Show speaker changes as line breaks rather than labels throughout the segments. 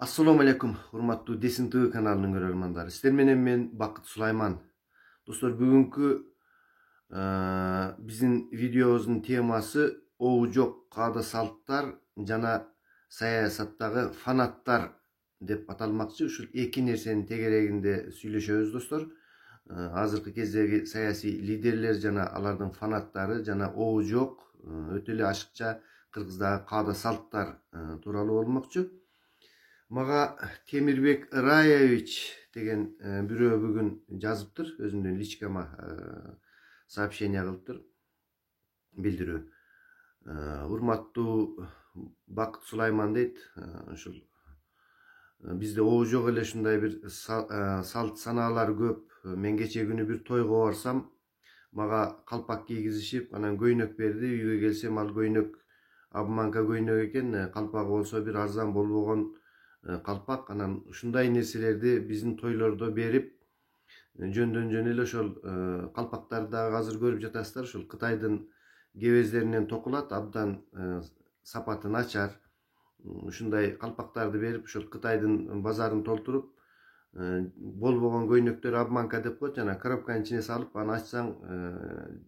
Assalamu alaikum, урматтуу Десин ТВ каналынын көрөрмандары. Сиздер менен мен Бакыт Сулайман. Достор, бүгүнкү биздин видеобуздун темасы оу жок каада салттар жана саясаттагы фанаттар деп аталмакчы. Ушул эки нерсенин тегерегинде сүйлөшөбүз, достор. Азыркы кездеги саясий лидерлер жана алардын фанаттары жана оу жок өтө эле ашыкча кыргыздагы каада салттар тууралуу болмокчу. Мага Темирбек Раевич деген бирөө бүгүн жазыптыр, өзүнүн личкама сообщение кылыптыр, билдирүү. Урматтуу Бакыт Сулайман дейт, ушул бизде оу жок эле ушундай бир салт санаалар көп. Мен кече күнү бир тойго барсам, мага калпак кийгизишип, анан көйнөк берди. Үйгө келсем, ал көйнөк обманка көйнөк экен, калпагы болсо бир арзан болбогон калпак. Анан ушундай нерселерди биздин тойлордо берип, жөндөн жөн эле ошол калпактарды дагы азыр көрүп жатасыздар. Ушул Кытайдын кебездеринен токулат, абдан сапаты начар. Ушундай калпактарды берип, ушул Кытайдын базарын толтуруп, болбогон көйнөктөр обманка деп коет, жана коробканын ичине салып, аны ачсаң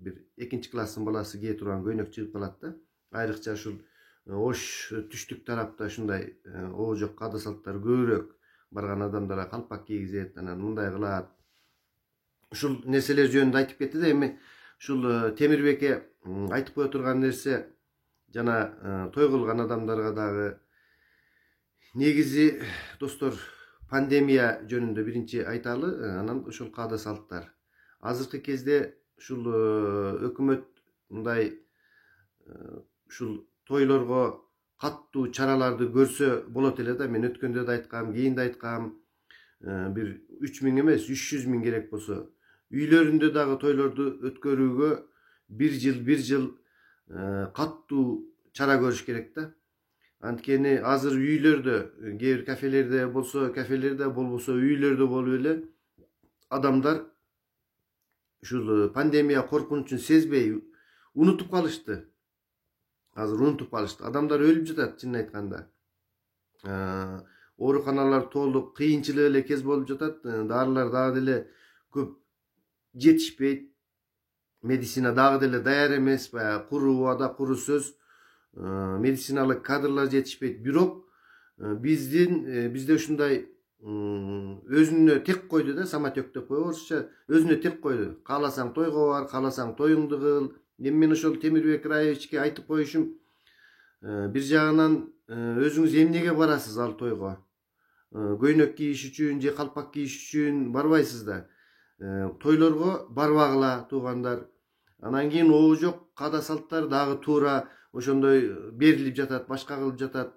бир экинчи класстын баласы кие турган көйнөк чыгып калат да. Айрыкча ушул Ош түштүк тарапта ушундай оу жок каада салттар көбүрөөк барган адамдарга калпак кийгизет, анан мындай кылат. Ушул нерселер жөнүндө айтып кетти да. Эми ушул Темирбекке айтып кое турган нерсе, жана той кылган адамдарга дагы, негизи достор, пандемия жөнүндө биринчи айталы, анан ушул каада салттар. Азыркы кезде ушул өкмөт мындай ушул тойлорго каттуу чараларды көрсө болот эле да. Мен өткөндө да айткам, кийин да айткам, бир 3000 эмес 300 000 керек болсо үйлөрүндө дагы тойлорду өткөрүүгө бир жыл каттуу чара көрүш керек да. Анткени азыр үйлөрдө, кээ бир кафелерде болсо кафелерде, болбосо үйлөрдө болуп эле адамдар ушул пандемия коркунучун сезбей унутуп калышты. Азыр унутуп калышты. Адамдар өлүп жатат, чынын айтканда. Ооруканалар толук, кыйынчылык эле кез болуп жатат. Дарылар дагы деле көп жетишпейт. Медицина дагы деле даяр эмес, баягы куру убада, куру сөз. Медициналык кадрлар жетишпейт. Бирок бизде ушундай өзүнө тек койду да, самотек деп коебу орусча, өзүнө тек койду. Кааласаң тойго бар, кааласаң тоюңду кыл. Эми мен ошол Темирбек Раевичке айтып коюшум, бир жагынан өзүңүз эмнеге барасыз ал тойго? Көйнөк кийиш үчүн же калпак кийиш үчүн барбайсыз да. Тойлорго барбагыла, туугандар. Анан кийин оу жок каада салттар дагы туура ошондой берилип жатат, башка кылып жатат.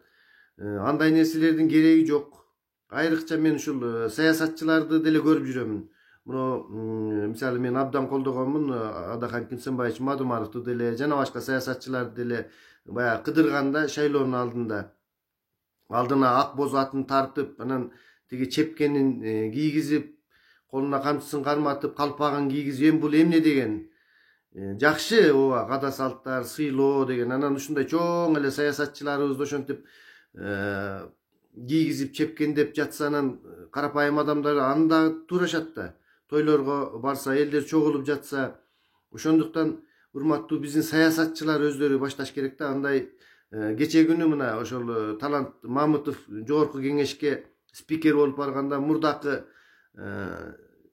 Андай нерселердин кереги жок. Айрыкча мен ушул саясатчыларды деле көрүп жүрөмүн. Мисалы мен абдан колдогонмун Адахан Кимсенбаевич Мадумаровду деле, жана башка саясатчыларды деле. Баягы кыдырганда, шайлоонун алдына ак боз атын тартып, анан тиги чепкенин кийгизип, колуна камчысын карматып, калпагын кийгизип, эми бул эмне деген? Жакшы ооба, каада салттар, сыйлоо деген. Анан ушундай чоң эле саясатчыларыбызды ошентип кийгизип, чепкендеп жатса, анан карапайым адамдар аны дагы туурашат да. Тойлорго барса, элдер чогулуп жатса, ошондуктан урматтуу биздин саясатчылар өздөрү башташ керек да. Андай кече күнү мына ошол Талант Мамытов жогорку кеңешке спикер болуп барганда, мурдакы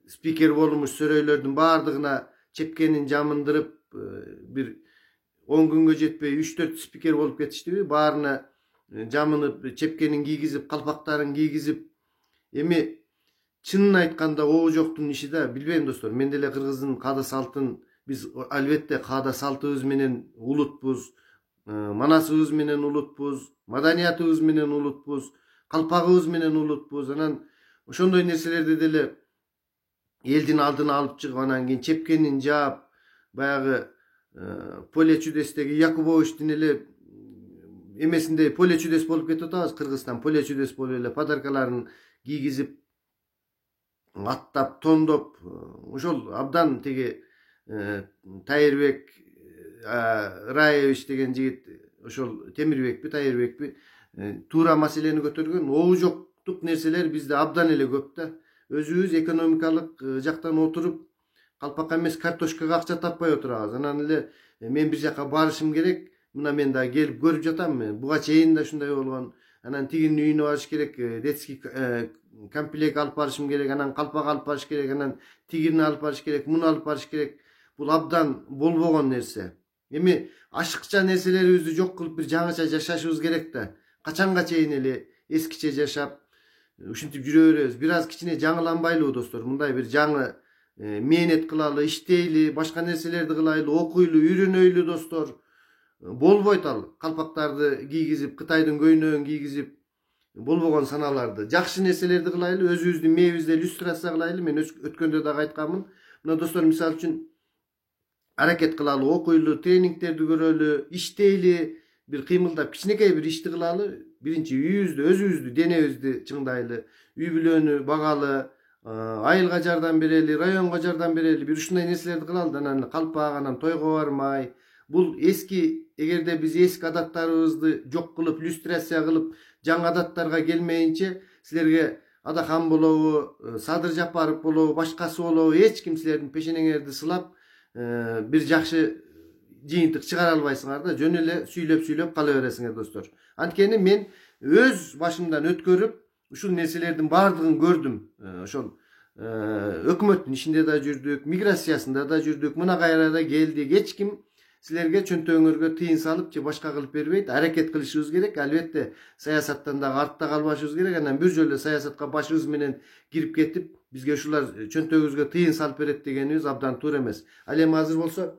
спикер болмуш сөрөйлөрдүн баардыгына чепкенин жамындырып, бир 10 күнгө жетпей 3-4 спикер болуп кетиштиби? Баарына жамынып, чепкенин кийгизип, калпактарын кийгизип. Эми чынын айтканда оу жоктун иши да, билбейм достор. Мен деле кыргыздын каада салтын, биз албетте каада салтыбыз менен улутпуз, манасыбыз менен улутпуз, маданиятыбыз менен улутпуз, калпагыбыз менен улутпуз. Анан ошондой нерселерди деле элдин алдына алып чыгып, анан кийин чепкенин жаап, баягы поле чудестеги Якубовичтин эле эмесинде поле чудес болуп кетип атабыз. Кыргызстан поле чудес болуп эле подаркаларын кийгизип, аттап, тондоп, ошол абдан тиги Тайырбек Раевич деген жигит, ошол Темирбекпи, Тайырбекпи туура маселени көтөргөн. Оу жок okuttuk nerseler bizde abdan ele köp da. Özübüz ekonomikалык жактан отуруп калпакка эмес картошкага акча таппай отурабыз. Анан эле мен бир жака барышым керек. Мына мен да келип көрүп жатам. Буга чейин да ушундай болгон. Анан тигинин үйүнө барыш керек, детский комплект алып барышым керек, анан калпак алып барыш керек, анан тигини алып барыш керек, муну алып барыш керек. Бул абдан болбогон нерсе. Эми ашыкча нерселерибизди жок кылып бир жаңыча жашашыбыз керек да. Качанга чейин эле эскиче жашап ушинтип жүрө беребиз. Бир аз кичине жаңыланбайлыбы достор? Мындай бир жаңы мээнет кылалы, иштейли, башка нерселерди кылайлы, окуйлу, үйрөнөйлү достор. Болбойт ал. Калпактарды кийгизип, Кытайдын көйнөгүн кийгизип болбогон саналарды. Жакшы нерселерди кылайлы, өзүбүздүн мээбизди иллюстрация кылайлы. Мен өткөндө дагы айтканмын. Мына достор, мисалы үчүн аракет кылалы, окуйлу, тренингтерди көрөлү, иштейли, бир кыймылдап кичинекей бир ишти кылалы. Биринчи үйүбүздү, өзүбүздү, денебизди чыңдайлы, үй бүлөнү багалы, айылга жардам берели, районго жардам берели, бир ушундай нерселерди кылалы. Анан калпак, анан тойго бармай. Бул эски, эгерде биз эски адаттарыбызды жок кылып, иллюстрация кылып, жаңы адаттарга келмейинче, силерге Адахан болобу, Садыр Жапаров болобу, башкасы болобу, эч ким силердин пешенеңерди сылап, бир жакшы жыйынтык чыгара албайсыңар да, жөн эле сүйлөп кала бересиңер достор. Анткени мен өз башымдан өткөрүп, ушул нерселердин баардыгын көрдүм. Ошол өкмөттүн ишинде да жүрдүк, миграциясында да жүрдүк, мына кайра да келдик. Эч ким силерге чөнтөгүңөргө тыйын салып же башка кылып бербейт. Аракет кылышыбыз керек. Албетте саясаттан да артта калбашыбыз керек. Анан бир жолу саясатка башыбыз менен кирип кетип, бизге ушулар чөнтөгүбүзгө тыйын салып берет дегенибиз абдан туура эмес. Ал эми азыр болсо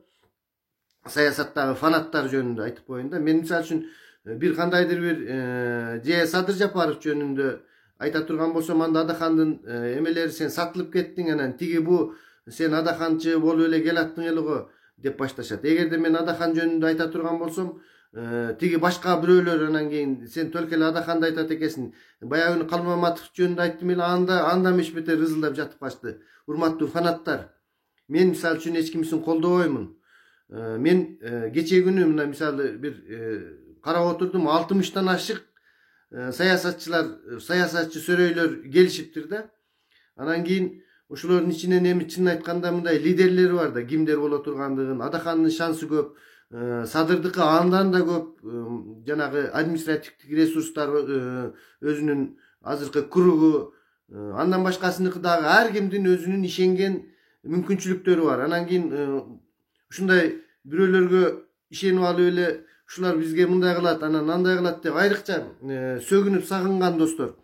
саясаттагы фанаттар жөнүндө айтып коеюн да. Мен мисалы үчүн бир кандайдыр бир же Садыр Жапаров жөнүндө айта турган болсом, анда Адахандын эмелери сен сатылып кеттиң, анан тиги бу сен Адаханчы болуп эле келаттың эле го деп башташат. Эгерде мен Адахан жөнүндө айта турган болсом, тиги башка бирөөлөр анан кийин сен только эле Адаханды айтат экенсиң. Баягы Калмаматов жөнүндө айттым эле, анда меш бетер ырзылдап жатып калышты. Урматтуу фанаттар, мен мисалы үчүн эч кимисин колдобоймун. Мен кече күнү мына мисалы бир карап отурдум, 60тан ашык саясатчы сөрөйлөр келишиптир да. Анан кийин ошолордун ичинен эми чын айтканда мындай лидерлери бар да, кимдер боло тургандыгын. Адахандын шансы көп, Садырдыкы андан да көп, жанагы административдик ресурстар, өзүнүн азыркы кругу, андан башкасыныкы дагы ар кимдин өзүнүн ишенген мүмкүнчүлүктөрү бар. Анан кийин ушундай бирөөлөргө ишенип алып эле ушулар бизге мындай кылат, анан андай кылат деп айрыкча сөгүнүп сагынган достор.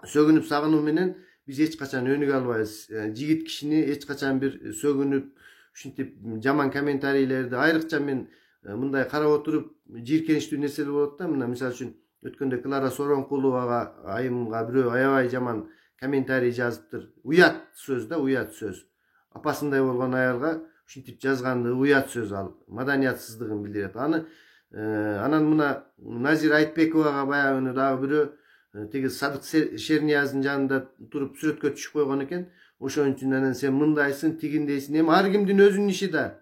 Сөгүнүп сагынуу менен биз эч качан өнүгө албайбыз. Жигит кишини эч качан бир сөгүнүп, ушинтип жаман комментарийлерди айрыкча мен мындай карап отуруп жийиркеничтүү нерселер болот да. Мына мисалы үчүн өткөндө Клара Соронкуловага айымга бирөө аябай жаман комментарий жазыптыр. Уят сөз да, уят сөз. Апасындай болгон аялга ушинтип жазганды уят сөз, ал маданиятсыздыгын билдирет. Анан мына Назир Айтбековага баягы дагы бирөө тиги Садык Шернияздын жанында туруп сүрөткө түшүп койгон экен. Ошон үчүн анан сен мындайсың, тигиндейсиң. Эми ар кимдин өзүнүн иши да.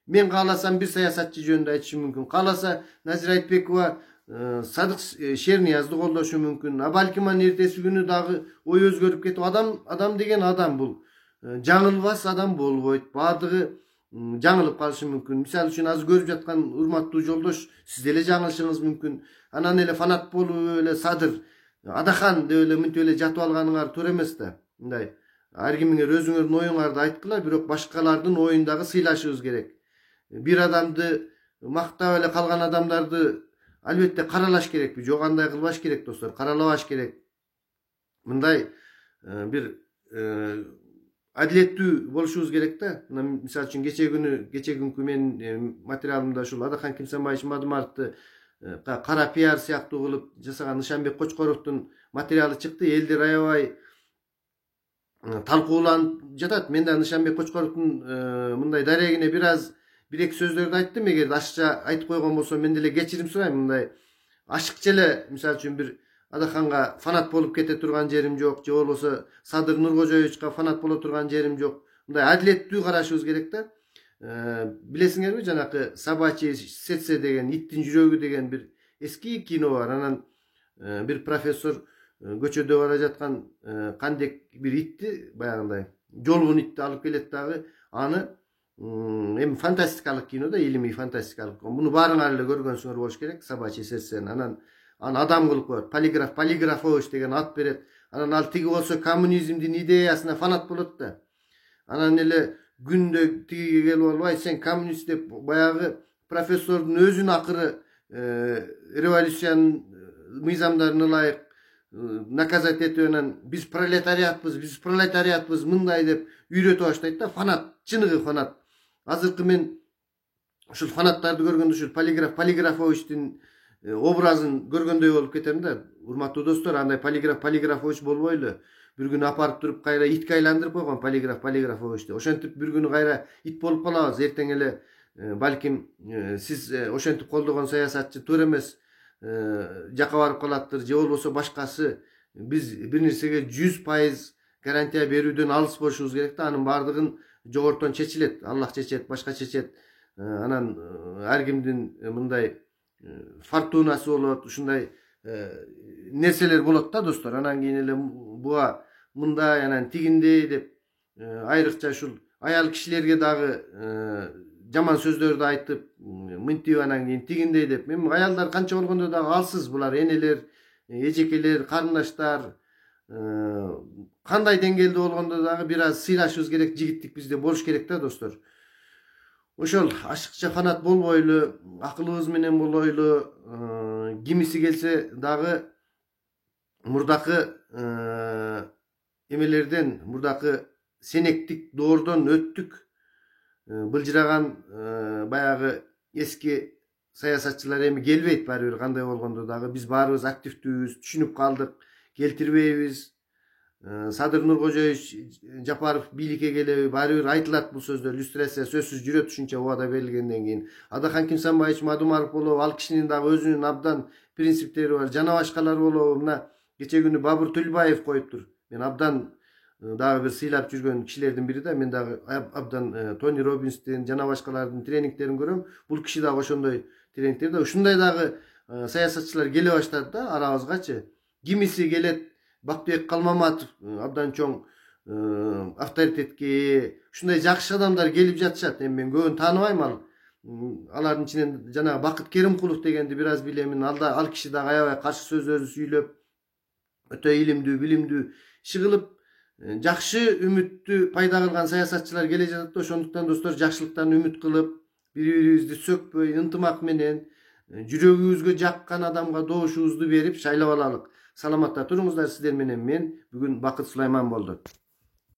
Мен кааласам бир саясатчы жөнүндө айтышым мүмкүн. Кааласа Назир Айтбекова Садык Шерниязды колдошу мүмкүн. А балким анын эртеси күнү дагы ой өзгөрүп кетип, адам деген адам бул. Жаңылбас адам болбойт. Баардыгы жаңылып калышы мүмкүн. Мисалы үчүн азыр көрүп жаткан урматтуу жолдош, сиз деле жаңылышыңыз мүмкүн. Анан эле фанат болуп эле Садыр, Адахан деп эле мынтип эле жатып алганыңар туура эмес да. Мындай ар кимиңер өзүңөрдүн оюңарды айткыла, бирок башкалардын оюн дагы сыйлашыбыз керек. Бир адамды мактап эле калган адамдарды албетте каралаш керекпи? Жок, андай кылбаш керек достор, каралабаш керек. Мындай бир адилеттүү болушубуз керек да. Мисалы үчүн кече күнкү менин материалымда ушул Адахан Кимсанбаевич Мадымаровду кара пиар сыяктуу кылып жасаган Нышанбек Кочкоровдун материалы чыкты. Элдер аябай талкууланып жатат. Мен да Нышанбек Кочкоровдун мындай дарегине бир-эки сөздөрдү айттым. Эгер ашыкча айтып койгон болсом, мен деле кечирим сурайм. Мындай ашыкча эле мисалы үчүн бир Адаханга фанат болуп кете турган жерим жок, же болбосо Садыр Нуркожоевичке фанат боло турган жерим жок. Мындай адилеттүү карашыбыз керек да. Билесиңерби, жанакы Собачье сердце деген, иттин жүрөгү деген бир эски кино бар. Анан бир профессор көчөдө бара жаткан кандек бир итти баягындай жолгун итти алып келет дагы аны эми фантастикалык кино да, илимий фантастикалык. Муну баарыңар эле көргөнсүңөр болуш керек, «Собачье сердце». Анан аны адам кылып коет. Полиграфович деген ат берет. Анан ал тиги болсо коммунизмдин идеясына фанат болот да. Анан эле күндө тиги келип албай, сен коммунист деп баягы профессордун өзүн акыры революциянын мыйзамдарына ылайык наказать этип, анан биз пролетариатпыз мындай деп үйрөтүп баштайт да. Фанат, чыныгы фанат. Азыркы мен ушул фанаттарды көргөндө ушул Полиграфовичтин образын көргөндөй болуп кетем да. Урматтуу достор, андай Полиграфович болбойлу. Bir gün aparıp durup kayra itke aylandırıp koygan Полиграфовичти. Ошентип bir günü kayra it bolup kalabız. Erteң эле balkim siz ошентип колдогон саясатчы туура эмес жака барып калаттыр, же болбосо башкасы. Биз бир нерсеге 100% гарантия берүүдөн алыс болушубуз керек да. Анын баардыгын жогортон чечилет. Аллах чечет, башка чечет. Анан ар кимдин мындай фортунасы болот, ушундай нерселер болот да достор. Анан кийин эле буга мындай анан тигиндей деп айрыкча ушул аял кишилерге дагы жаман сөздөрдү айтып, мынтип анан кийин тигиндей деп. Мен аялдар канча болгондо дагы алсыз, булар энелер, эжекелер, карындаштар, кандай деңгээлде болгондо дагы бир аз сыйлашыбыз керек, жигиттик бизде болуш керек да достор. Ошол ашыкча фанат болбойлу, акылыбыз менен болойлу, кимиси келсе дагы мурдакы эмелерден, мурдакы сенектик доордон өттүк. Былжыраган баягы эски саясатчылар эми келбейт, баары бир кандай болгондо дагы биз баарыбыз активдүүбүз, түшүнүп калдык, келтирбейбиз. Садыр Нуркожоевич Жапаров бийликке келеби, баары бир айтылат бул сөздөр. Иллюстрация сөзсүз жүрөт ушунча убада берилгенден кийин. Адахан Кимсанбаевич Мадумаров болобу, ал кишинин дагы өзүнүн абдан принциптери бар. Жана башкалар болобу, мына кече күнү Бабур Төлбаев коюптур. Мен абдан дагы бир сыйлап жүргөн кишилердин бири да. Мен дагы абдан Тони Роббинстин, жана башкалардын тренингтерин көрөм. Бул киши дагы ошондой тренингтерде. Ушундай дагы саясатчылар келе баштады да арабызгачы. Кимиси келет, Бактыбек Калмаматов абдан чоң авторитетке, ушундай жакшы адамдар келип жатышат. Эми мен көбүн тааныбайм, алардын ичинен жана Бакыт Керимкулов дегенди бир аз билемин. Ал киши дагы аябай каршы сөздөрдү сүйлөп, өтө илимдүү, билимдүү иши кылып, жакшы үмүттү пайда кылган саясатчылар келе жатат да. Ошондуктан достор, жакшылыктан үмүт кылып, бири-бирибизди сөкпөй, ынтымак менен жүрөгүбүзгө жаккан адамга добушубузду берип шайлап алалык. Саламатта туруңуздар, сиздер менен мен бүгүн Бакыт Сулайман болду.